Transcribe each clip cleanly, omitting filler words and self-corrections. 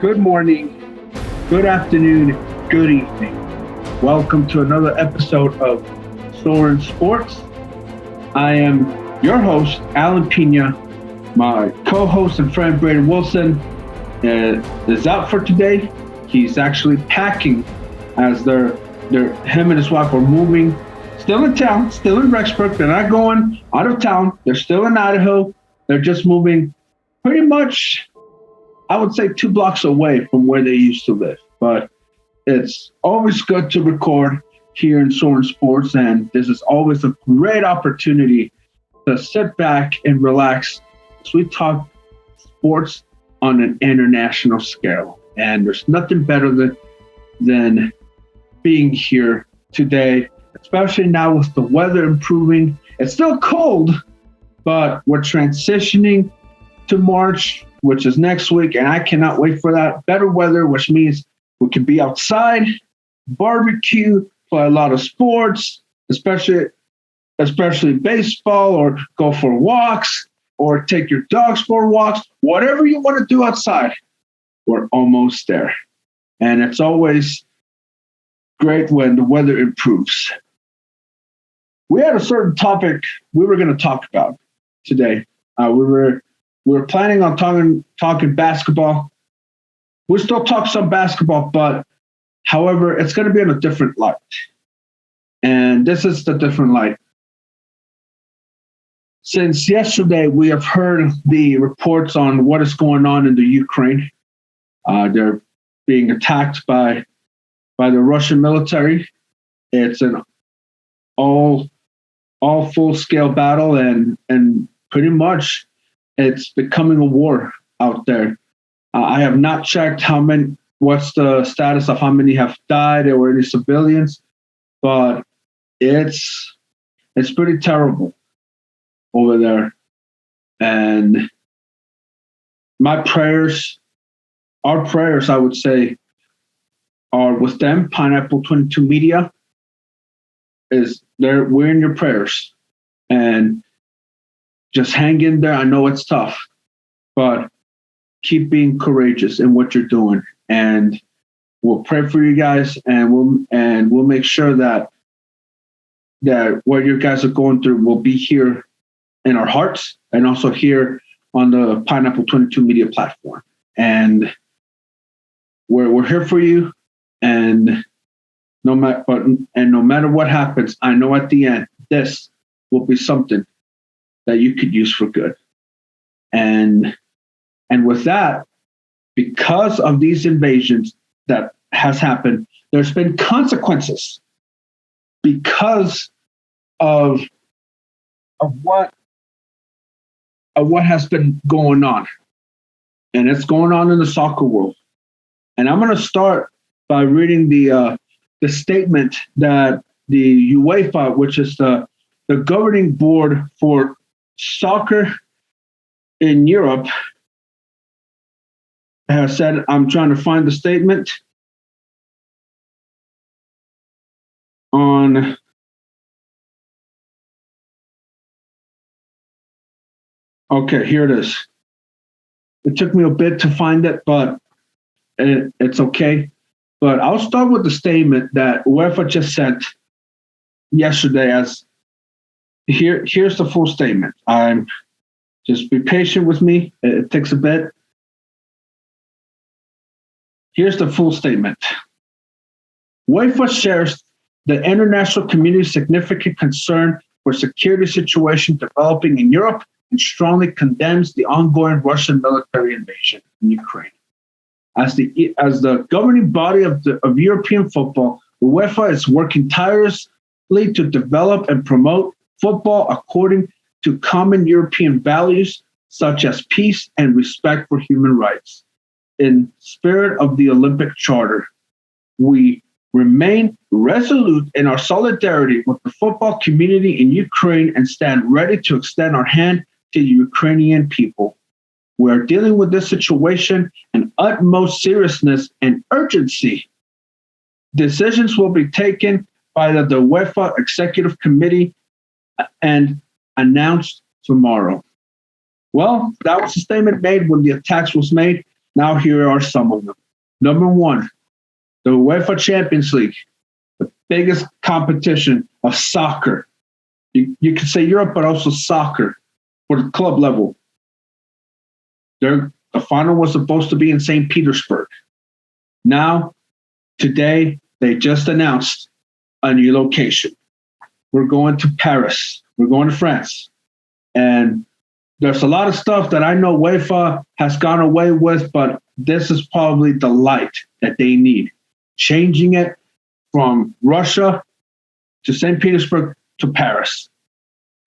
good morning, good afternoon, good evening. Welcome to another episode of Soren Sports. I am your host, Alan Pina. My co-host and friend, Braden Wilson, is out for today. He's actually packing as him and his wife are moving. Still in town, still in Rexburg. They're not going out of town. They're still in Idaho. They're just moving pretty much, I would say, 2 blocks away from where they used to live. But it's always good to record here in Soren Sports, and this is always a great opportunity to sit back and relax as we talk sports on an international scale. And there's nothing better than being here today, especially now with the weather improving. It's still cold, but we're transitioning to March, which is next week, and I cannot wait for that. Better weather, which means we can be outside, barbecue, play a lot of sports, especially baseball, or go for walks, or take your dogs for walks. Whatever you want to do outside, we're almost there. And it's always great when the weather improves. We had a certain topic we were going to talk about today. We were planning on talking basketball. We'll still talk some basketball, but however, it's going to be in a different light. And this is the different light. Since yesterday, we have heard the reports on what is going on in the Ukraine. They're being attacked by the Russian military. It's an all full-scale battle, and pretty much it's becoming a war out there. I have not checked what's the status of how many have died or any civilians, but it's pretty terrible over there. And our prayers, I would say, are with them. Pineapple 22 Media we're in your prayers, and just hang in there. I know it's tough, but keep being courageous in what you're doing, and we'll pray for you guys, and we'll make sure that what you guys are going through will be here in our hearts, and also here on the Pineapple 22 Media platform. And we're here for you, and no matter what happens, I know at the end this will be something that you could use for good. And with that, because of these invasions that has happened, there's been consequences because of what has been going on. And it's going on in the soccer world. And I'm going to start by reading the statement that the UEFA, which is the governing board for soccer in Europe, has said. I'm trying to find the statement on. Okay, here it is. It took me a bit to find it, but it's okay. But I'll start with the statement that UEFA just sent yesterday. Here's the full statement. Just be patient with me. It takes a bit. Here's the full statement. UEFA shares the international community's significant concern for security situation developing in Europe and strongly condemns the ongoing Russian military invasion in Ukraine. As the governing body of European football, UEFA is working tirelessly to develop and promote football according to common European values such as peace and respect for human rights. In spirit of the Olympic Charter, we remain resolute in our solidarity with the football community in Ukraine and stand ready to extend our hand to the Ukrainian people. We are dealing with this situation in utmost seriousness and urgency. Decisions will be taken by the UEFA Executive Committee and announced tomorrow. Well, that was a statement made when the attacks was made. Now here are some of them. Number one, the UEFA Champions League, the biggest competition of soccer. You could say Europe, but also soccer for the club level. The final was supposed to be in St. Petersburg. Now, today, they just announced a new location. We're going to Paris. We're going to France. And there's a lot of stuff that I know UEFA has gone away with, but this is probably the light that they need. Changing it from Russia to St. Petersburg to Paris.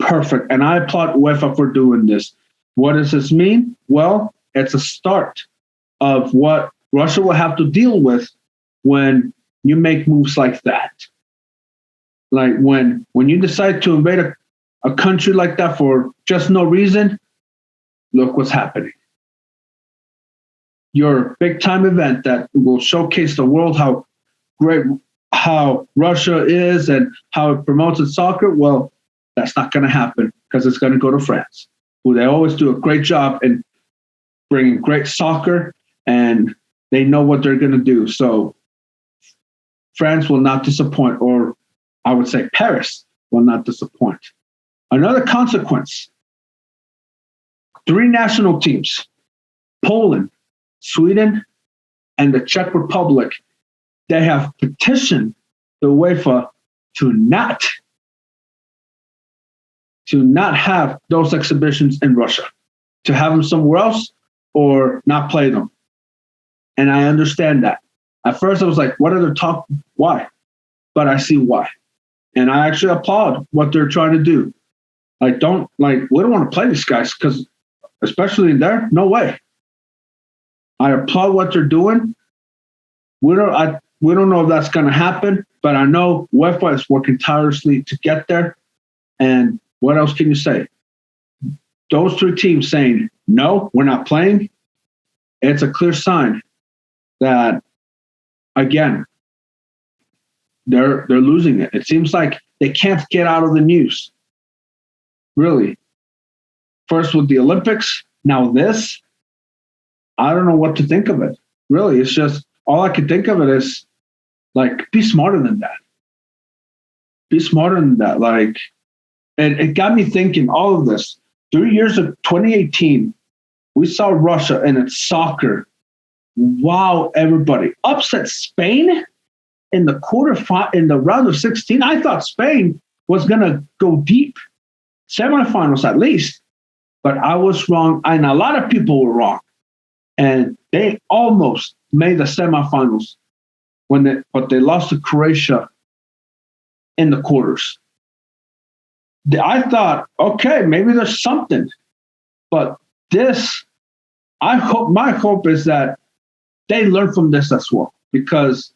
Perfect. And I applaud UEFA for doing this. What does this mean? Well, it's a start of what Russia will have to deal with when you make moves like that. Like when you decide to invade a country like that for just no reason, look what's happening. Your big time event that will showcase the world how great how Russia is and how it promotes its soccer, well, that's not going to happen because it's going to go to France, who they always do a great job in bringing great soccer, and they know what they're going to do. So France will not disappoint, or I would say Paris will not disappoint. Another consequence, 3 national teams, Poland, Sweden, and the Czech Republic, they have petitioned the UEFA to not have those exhibitions in Russia, to have them somewhere else or not play them. And I understand that. At first I was like, what are they talking? Why? But I see why. And I actually applaud what they're trying to do. We don't want to play these guys because especially there, no way. I applaud what they're doing. We don't know if that's going to happen, but I know UEFA is working tirelessly to get there. And what else can you say? Those 3 teams saying, no, we're not playing, it's a clear sign that, again, they're losing it. It seems like they can't get out of the news. Really. First with the Olympics, now this. I don't know what to think of it. Really, it's just, all I can think of it is, be smarter than that. Be smarter than that. It got me thinking, all of this. 3 years of 2018, we saw Russia in its soccer. Wow, everybody. Upset Spain in the round of 16. I thought Spain was going to go deep. Semifinals at least. But I was wrong, and a lot of people were wrong. And they almost made the semifinals but they lost to Croatia in the quarters. I thought, okay, maybe there's something. But this, my hope is that they learn from this as well, because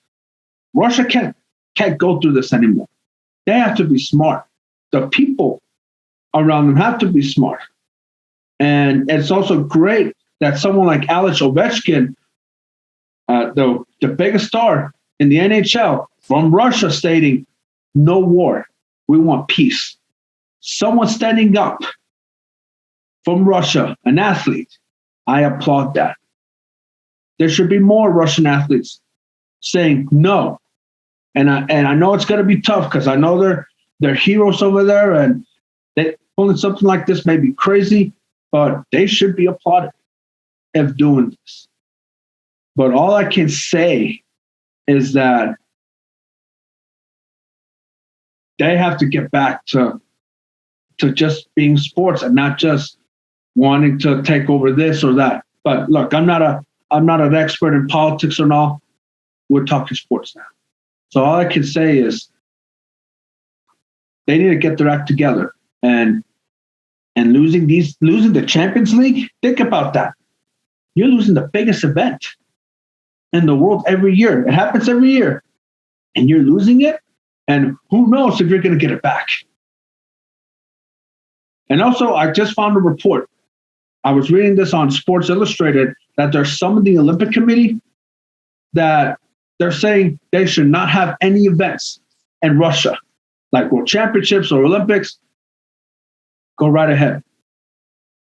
Russia can't go through this anymore. They have to be smart. The people around them have to be smart. And it's also great that someone like Alex Ovechkin, the biggest star in the NHL from Russia, stating, no war, we want peace. Someone standing up from Russia, an athlete, I applaud that. There should be more Russian athletes saying no. And I know it's going to be tough because I know they're heroes over there, and pulling something like this may be crazy, but they should be applauded of doing this. But all I can say is that they have to get back to just being sports and not just wanting to take over this or that. But look, I'm not an expert in politics and all. We're talking sports now. So all I can say is they need to get their act together. And losing the Champions League, think about that. You're losing the biggest event in the world every year. It happens every year. And you're losing it, and who knows if you're going to get it back. And also, I just found a report. I was reading this on Sports Illustrated that there's some of the Olympic Committee that they're saying they should not have any events in Russia, like World Championships or Olympics. Go right ahead.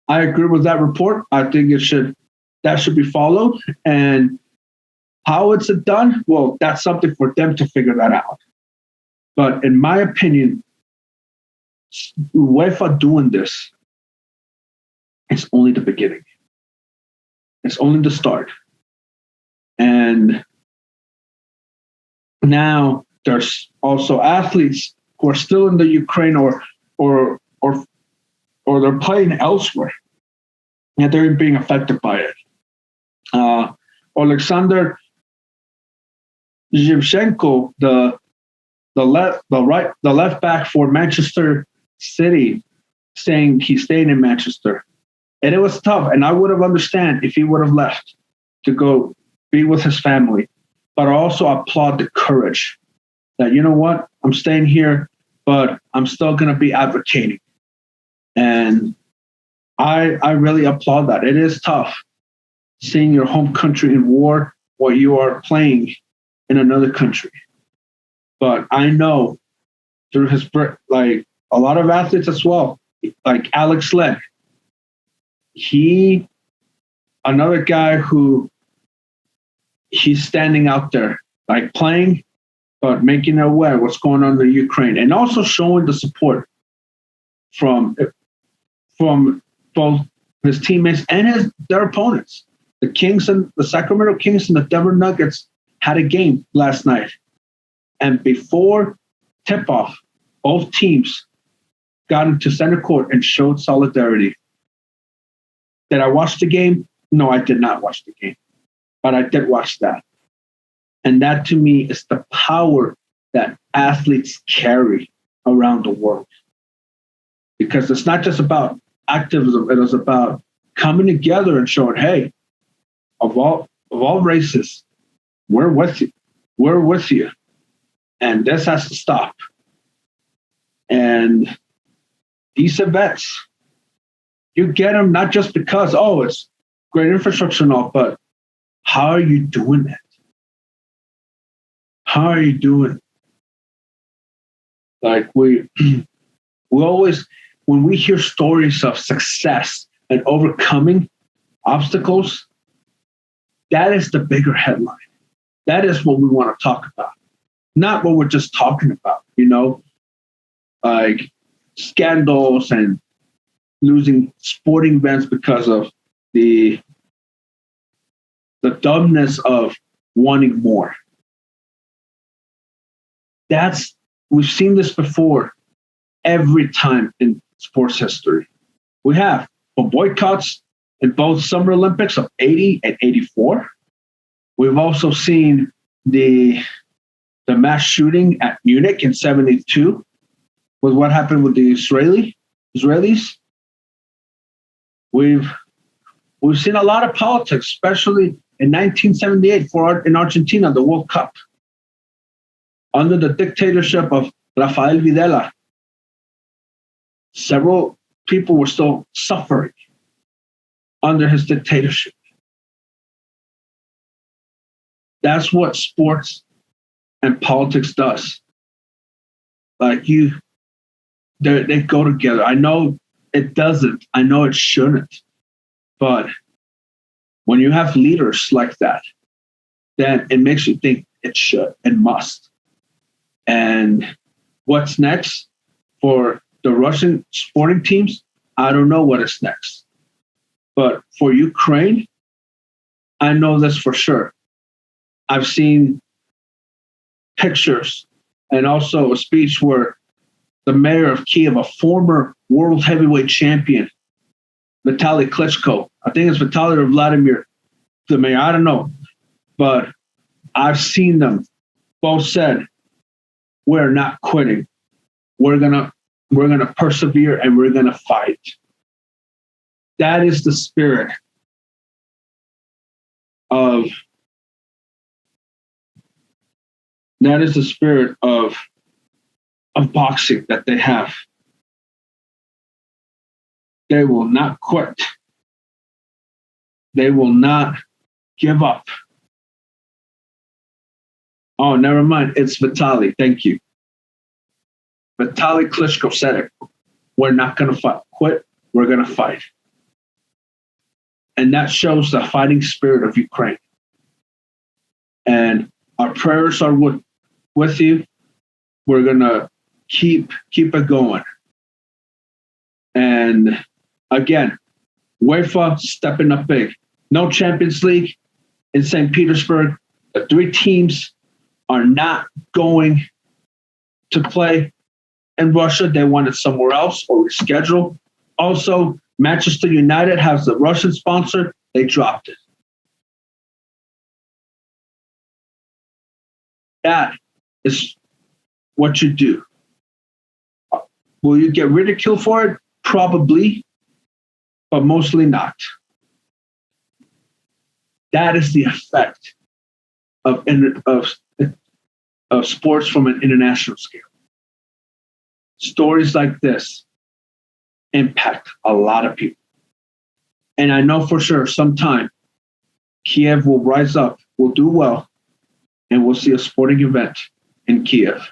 I agree with that report. I think it should that should be followed. And how it's done, well, that's something for them to figure that out. But in my opinion, UEFA doing this is only the beginning. It's only the start. And now there's also athletes who are still in the Ukraine or they're playing elsewhere, and they're being affected by it. Alexander Zhivchenko, the left back for Manchester City, saying he's staying in Manchester, and it was tough. And I would have understand if he would have left to go be with his family. But I also applaud the courage that, you know what, I'm staying here, but I'm still going to be advocating. And I really applaud that. It is tough seeing your home country in war while you are playing in another country. But I know through his, like a lot of athletes as well, like Alex Leg, another guy who he's standing out there, like playing, but making it aware what's going on in Ukraine, and also showing the support from both his teammates and their opponents. The Sacramento Kings and the Denver Nuggets had a game last night, and before tip-off, both teams got into center court and showed solidarity. Did I watch the game? No, I did not watch the game. But I did watch that. And that to me is the power that athletes carry around the world. Because it's not just about activism, it is about coming together and showing, hey, of all races, we're with you. We're with you. And this has to stop. And these events, you get them not just because, it's great infrastructure and all, but how are you doing it? How are you doing it? Like we always, when we hear stories of success and overcoming obstacles, that is the bigger headline. That is what we want to talk about. Not what we're just talking about, like scandals and losing sporting events because of the dumbness of wanting more. We've seen this before every time in sports history. We have boycotts in both Summer Olympics of 80 and 84. We've also seen the mass shooting at Munich in 72 with what happened with the Israelis. We've seen a lot of politics, especially in 1978 in Argentina, the World Cup, under the dictatorship of Rafael Videla. Several people were still suffering under his dictatorship. That's what sports and politics does. Like they go together. I know it doesn't. I know it shouldn't. But when you have leaders like that, then it makes you think it should and must. And what's next for the Russian sporting teams? I don't know what is next. But for Ukraine, I know this for sure. I've seen pictures and also a speech where the mayor of Kiev, a former world heavyweight champion, Vitaly Klitschko, I think it's Vitaly or Vladimir, the mayor, I don't know. But I've seen them both said, we're not quitting. We're gonna persevere and we're gonna fight. That is the spirit of boxing that they have. They will not quit. They will not give up. Oh, never mind. It's Vitaly. Thank you. Vitaly Klitschko said it. We're not going to quit. We're going to fight. And that shows the fighting spirit of Ukraine. And our prayers are with you. We're going to keep it going. And again, UEFA stepping up big. No Champions League in St. Petersburg. The 3 teams are not going to play in Russia. They want it somewhere else or reschedule. Also, Manchester United has the Russian sponsor. They dropped it. That is what you do. Will you get ridiculed for it? Probably, but mostly not. That is the effect of sports from an international scale. Stories like this impact a lot of people. And I know for sure sometime Kiev will rise up, will do well, and we'll see a sporting event in Kiev.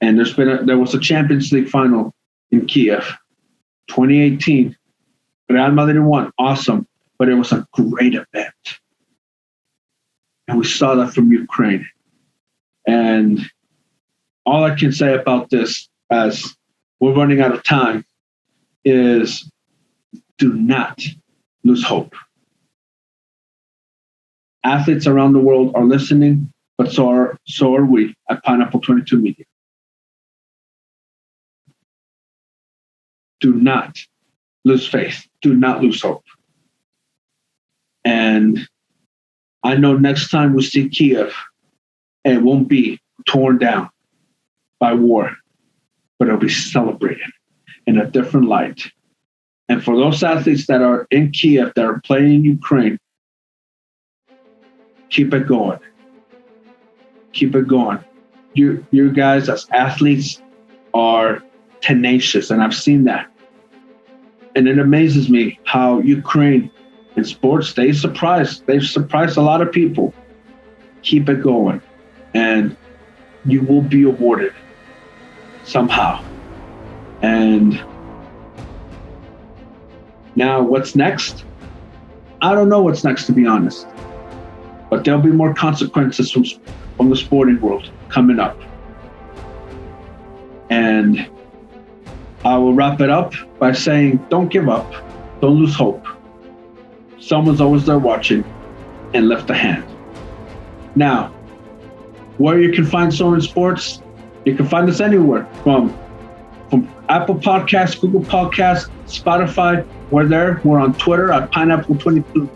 And there was a Champions League final in Kiev, 2018. Real Madrid won, awesome, but it was a great event. And we saw that from Ukraine. And all I can say about this, as we're running out of time, is do not lose hope. Athletes around the world are listening, but so are we at Pineapple 22 Media. Do not lose faith. Do not lose hope. And I know next time we see Kiev, it won't be torn down by war, but it'll be celebrated in a different light. And for those athletes that are in Kiev, that are playing in Ukraine, keep it going. Keep it going. You guys as athletes are tenacious, and I've seen that. And it amazes me how Ukraine in sports, they've surprised a lot of people. Keep it going, and you will be awarded somehow. And now what's next? I don't know what's next, to be honest. But there'll be more consequences from the sporting world coming up. And I will wrap it up by saying, don't give up. Don't lose hope. Someone's always there watching, and lift a hand. Now, where you can find Soren Sports, you can find us anywhere from Apple Podcasts, Google Podcasts, Spotify. We're there. We're on Twitter at Pineapple22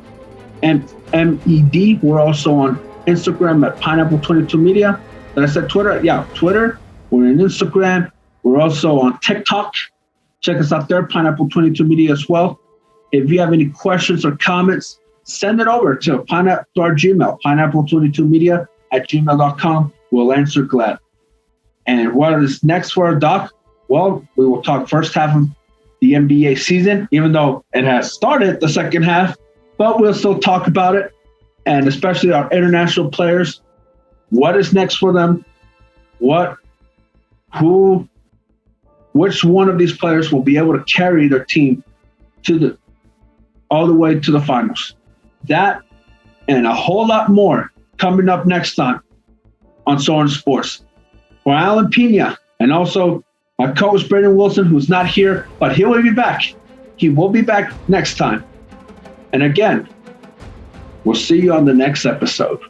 MED. We're also on Instagram at Pineapple22 Media. Did I say Twitter? Yeah, Twitter. We're on Instagram. We're also on TikTok. Check us out there, Pineapple22 Media as well. If you have any questions or comments, send it over to our Gmail, pineapple22media@gmail.com. We'll answer glad. And what is next for our doc? Well, we will talk first half of the NBA season, even though it has started the second half, but we'll still talk about it. And especially our international players. What is next for them? Which one of these players will be able to carry their team all the way to the finals? That and a whole lot more coming up next time on Soren Sports. For Alan Pina and also my co-host Brandon Wilson, who's not here, but he will be back. He will be back next time. And again, we'll see you on the next episode.